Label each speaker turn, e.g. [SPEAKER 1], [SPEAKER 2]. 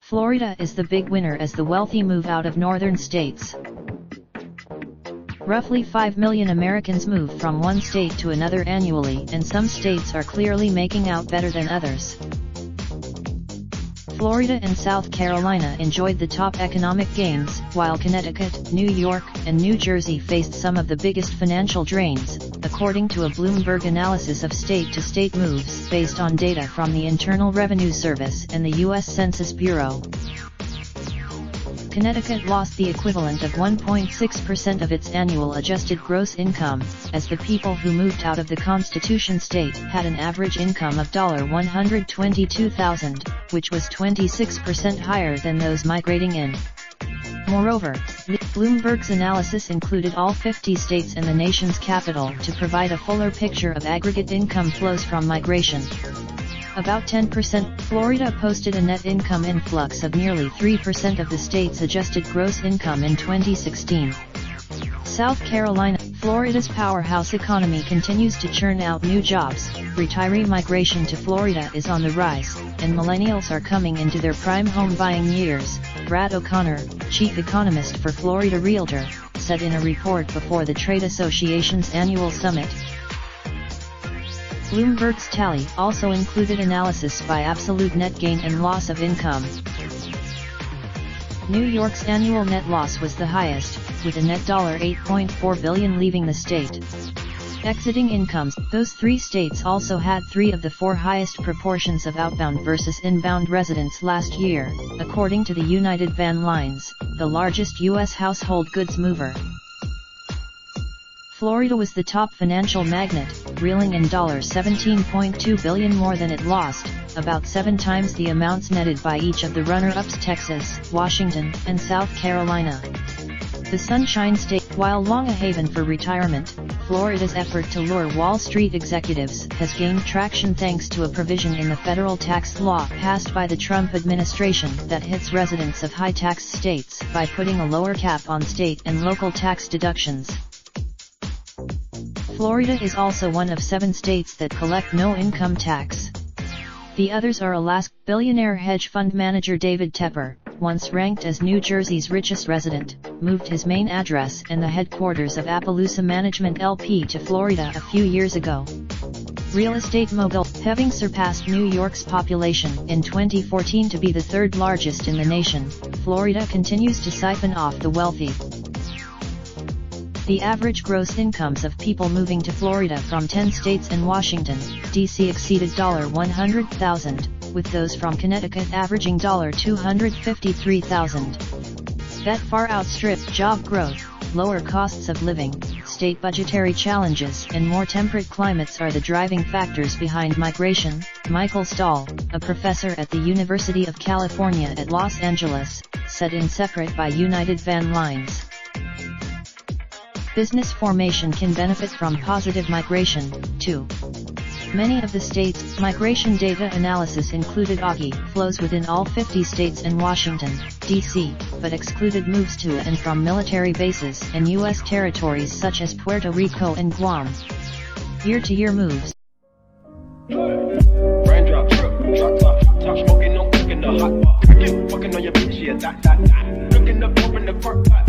[SPEAKER 1] Florida is the big winner as the wealthy move out of northern states. Roughly 5 million Americans move from one state to another annually, and some states are clearly making out better than others. Florida and South Carolina enjoyed the top economic gains, while Connecticut, New York, and New Jersey faced some of the biggest financial drains, according to a Bloomberg analysis of state-to-state moves based on data from the Internal Revenue Service and the U.S. Census Bureau. Connecticut lost the equivalent of 1.6% of its annual adjusted gross income, as the people who moved out of the Constitution state had an average income of $122,000, which was 26% higher than those migrating in. Moreover, Bloomberg's analysis included all 50 states and the nation's capital to provide a fuller picture of aggregate income flows from migration. About 10%, Florida posted a net income influx of nearly 3% of the state's adjusted gross income in 2016. South Carolina, Florida's powerhouse economy continues to churn out new jobs, retiree migration to Florida is on the rise, and millennials are coming into their prime home buying years, Brad O'Connor, chief economist for Florida Realtor, said in a report before the trade association's annual summit. Bloomberg's tally also included analysis by absolute net gain and loss of income. New York's annual net loss was the highest, with a net $8.4 billion leaving the state. Exiting incomes, those three states also had 3 of the 4 highest proportions of outbound versus inbound residents last year, according to the United Van Lines, the largest U.S. household goods mover. Florida was the top financial magnet, reeling in $17.2 billion more than it lost, about 7 times the amounts netted by each of the runner-ups Texas, Washington, and South Carolina. The Sunshine State, while long a haven for retirement, Florida's effort to lure Wall Street executives has gained traction thanks to a provision in the federal tax law passed by the Trump administration that hits residents of high-tax states by putting a lower cap on state and local tax deductions. Florida is also one of 7 states that collect no income tax. The others are Alaska. Billionaire hedge fund manager David Tepper, once ranked as New Jersey's richest resident, moved his main address and the headquarters of Appaloosa Management LP to Florida a few years ago. Real estate mogul, having surpassed New York's population in 2014 to be the 3rd largest in the nation, Florida continues to siphon off the wealthy. The average gross incomes of people moving to Florida from 10 states and Washington, D.C. exceeded $100,000, with those from Connecticut averaging $253,000. That far outstripped job growth, lower costs of living, state budgetary challenges, and more temperate climates are the driving factors behind migration, Michael Stahl, a professor at the University of California at Los Angeles, said in Separate by United Van Lines. Business formation can benefit from positive migration, too. Many of the states' migration data analysis included AGI flows within all 50 states and Washington, D.C., but excluded moves to and from military bases and U.S. territories such as Puerto Rico and Guam. Year-to-year moves.
[SPEAKER 2] Raindrop, drop top, smoking, no cooking the hot pot. Fucking on your bitch, yeah, that. Looking up, open the park pot.